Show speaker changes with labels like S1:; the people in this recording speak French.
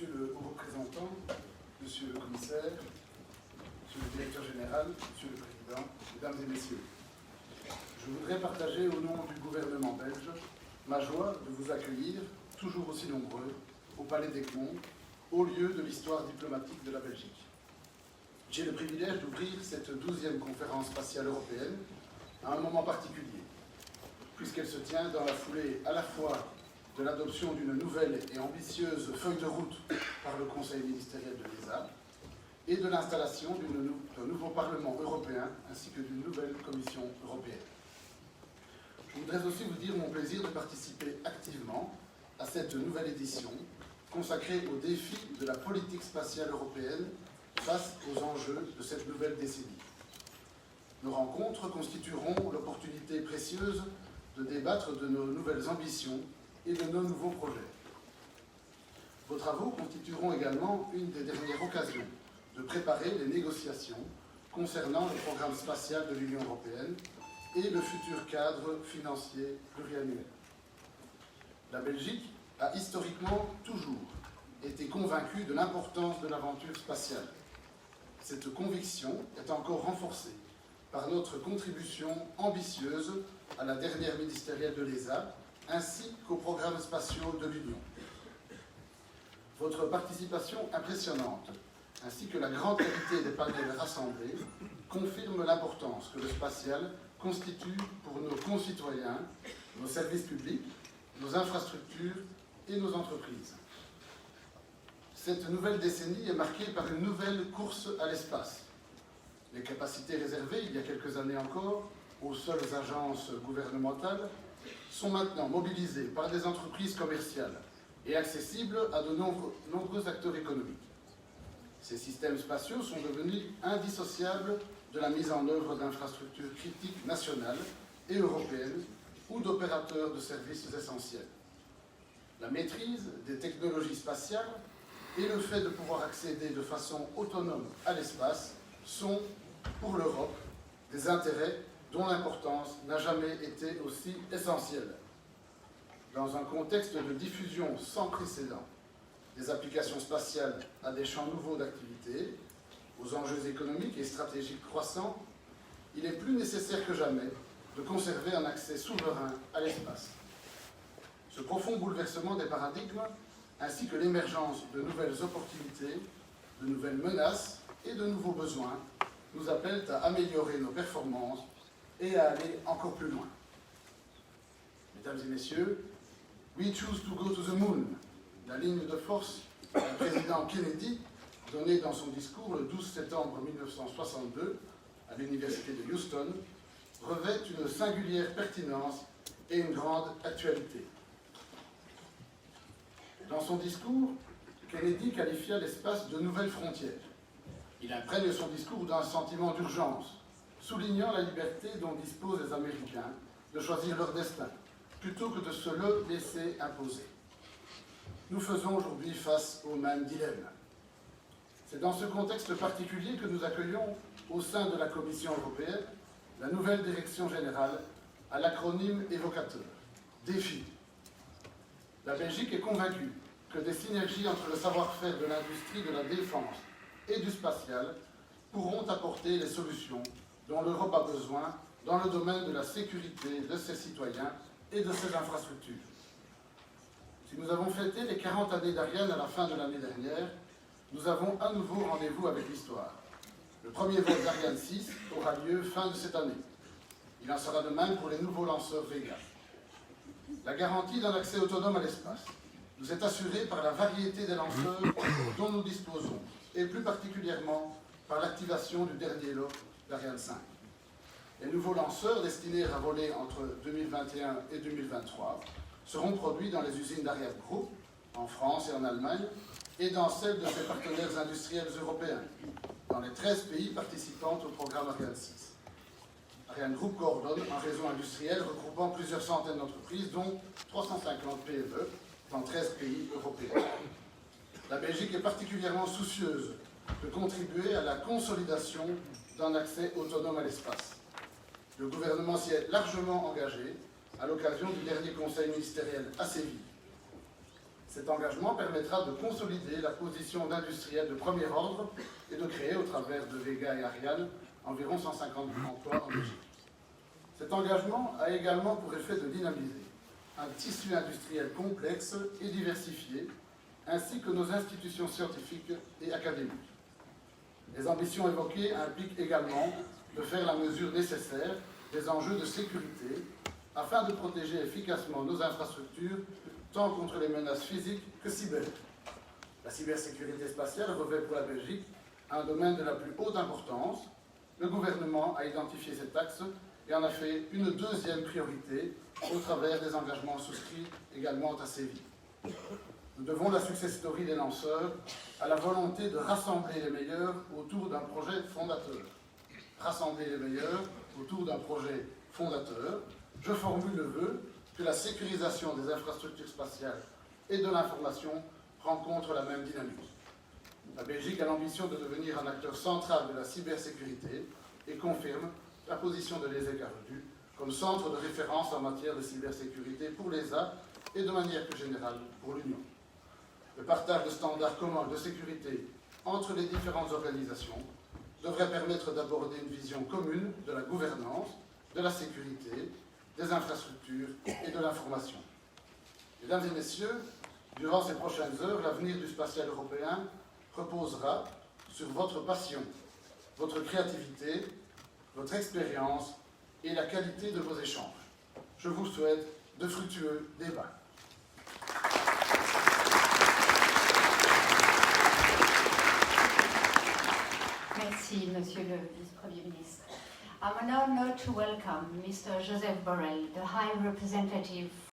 S1: Monsieur le haut représentant, Monsieur le commissaire, Monsieur le directeur général, Monsieur le président, Mesdames et Messieurs, je voudrais partager au nom du gouvernement belge ma joie de vous accueillir, toujours aussi nombreux, au Palais d'Egmont, au lieu de l'histoire diplomatique de la Belgique. J'ai le privilège d'ouvrir cette 12e conférence spatiale européenne à un moment particulier, puisqu'elle se tient dans la foulée à la fois de l'adoption d'une nouvelle et ambitieuse feuille de route par le Conseil ministériel de l'ESA et de l'installation d'un nouveau Parlement européen ainsi que d'une nouvelle Commission européenne. Je voudrais aussi vous dire mon plaisir de participer activement à cette nouvelle édition consacrée aux défis de la politique spatiale européenne face aux enjeux de cette nouvelle décennie. Nos rencontres constitueront l'opportunité précieuse de débattre de nos nouvelles ambitions et de nos nouveaux projets. Vos travaux constitueront également une des dernières occasions de préparer les négociations concernant le programme spatial de l'Union européenne et le futur cadre financier pluriannuel. La Belgique a historiquement toujours été convaincue de l'importance de l'aventure spatiale. Cette conviction est encore renforcée par notre contribution ambitieuse à la dernière ministérielle de l'ESA, ainsi qu'aux programmes spatiaux de l'Union. Votre participation impressionnante, ainsi que la grande qualité des panels rassemblés, confirment l'importance que le spatial constitue pour nos concitoyens, nos services publics, nos infrastructures et nos entreprises. Cette nouvelle décennie est marquée par une nouvelle course à l'espace. Les capacités réservées, il y a quelques années encore, aux seules agences gouvernementales, sont maintenant mobilisées par des entreprises commerciales et accessibles à de nombreux acteurs économiques. Ces systèmes spatiaux sont devenus indissociables de la mise en œuvre d'infrastructures critiques nationales et européennes ou d'opérateurs de services essentiels. La maîtrise des technologies spatiales et le fait de pouvoir accéder de façon autonome à l'espace sont, pour l'Europe, des intérêts dont l'importance n'a jamais été aussi essentielle. Dans un contexte de diffusion sans précédent des applications spatiales à des champs nouveaux d'activité, aux enjeux économiques et stratégiques croissants, il est plus nécessaire que jamais de conserver un accès souverain à l'espace. Ce profond bouleversement des paradigmes, ainsi que l'émergence de nouvelles opportunités, de nouvelles menaces et de nouveaux besoins, nous appellent à améliorer nos performances et à aller encore plus loin. Mesdames et messieurs, we choose to go to the moon. La ligne de force du président Kennedy, donnée dans son discours le 12 septembre 1962 à l'université de Houston, revêt une singulière pertinence et une grande actualité. Dans son discours, Kennedy qualifia l'espace de nouvelles frontières. Il imprègne son discours d'un sentiment d'urgence, soulignant la liberté dont disposent les Américains de choisir leur destin, plutôt que de se le laisser imposer. Nous faisons aujourd'hui face au même dilemme. C'est dans ce contexte particulier que nous accueillons, au sein de la Commission européenne, la nouvelle direction générale à l'acronyme évocateur, DEFI. La Belgique est convaincue que des synergies entre le savoir-faire de l'industrie de la défense et du spatial pourront apporter les solutions dont l'Europe a besoin dans le domaine de la sécurité de ses citoyens et de ses infrastructures. Si nous avons fêté les 40 années d'Ariane à la fin de l'année dernière, nous avons un nouveau rendez-vous avec l'histoire. Le premier vol d'Ariane 6 aura lieu fin de cette année. Il en sera de même pour les nouveaux lanceurs Vega. La garantie d'un accès autonome à l'espace nous est assurée par la variété des lanceurs dont nous disposons, et plus particulièrement par l'activation du dernier lot d'Ariane 5. Les nouveaux lanceurs destinés à voler entre 2021 et 2023 seront produits dans les usines d'Ariane Group, en France et en Allemagne, et dans celles de ses partenaires industriels européens, dans les 13 pays participant au programme Ariane 6. Ariane Group coordonne un réseau industriel regroupant plusieurs centaines d'entreprises, dont 350 PME, dans 13 pays européens. La Belgique est particulièrement soucieuse de contribuer à la consolidation d'un accès autonome à l'espace. Le gouvernement s'y est largement engagé à l'occasion du dernier conseil ministériel à Séville. Cet engagement permettra de consolider la position d'industriels de premier ordre et de créer, au travers de Vega et Ariane, environ 150 emplois en Belgique. Cet engagement a également pour effet de dynamiser un tissu industriel complexe et diversifié, ainsi que nos institutions scientifiques et académiques. Les ambitions évoquées impliquent également de faire la mesure nécessaire des enjeux de sécurité afin de protéger efficacement nos infrastructures tant contre les menaces physiques que cyber. La cybersécurité spatiale revêt pour la Belgique un domaine de la plus haute importance. Le gouvernement a identifié cet axe et en a fait une deuxième priorité au travers des engagements souscrits également à Séville. Nous devons la success story des lanceurs à la volonté de rassembler les meilleurs autour d'un projet fondateur. Rassembler les meilleurs autour d'un projet fondateur. Je formule le vœu que la sécurisation des infrastructures spatiales et de l'information rencontre la même dynamique. La Belgique a l'ambition de devenir un acteur central de la cybersécurité et confirme la position de l'ESEC-Arredu comme centre de référence en matière de cybersécurité pour l'ESA et de manière plus générale pour l'Union. Le partage de standards communs de sécurité entre les différentes organisations devrait permettre d'aborder une vision commune de la gouvernance, de la sécurité, des infrastructures et de l'information. Mesdames et messieurs, durant ces prochaines heures, l'avenir du spatial européen reposera sur votre passion, votre créativité, votre expérience et la qualité de vos échanges. Je vous souhaite de fructueux débats.
S2: Merci, Monsieur le Vice-Premier ministre. I would now like to welcome Mr. Joseph Borrell, the High Representative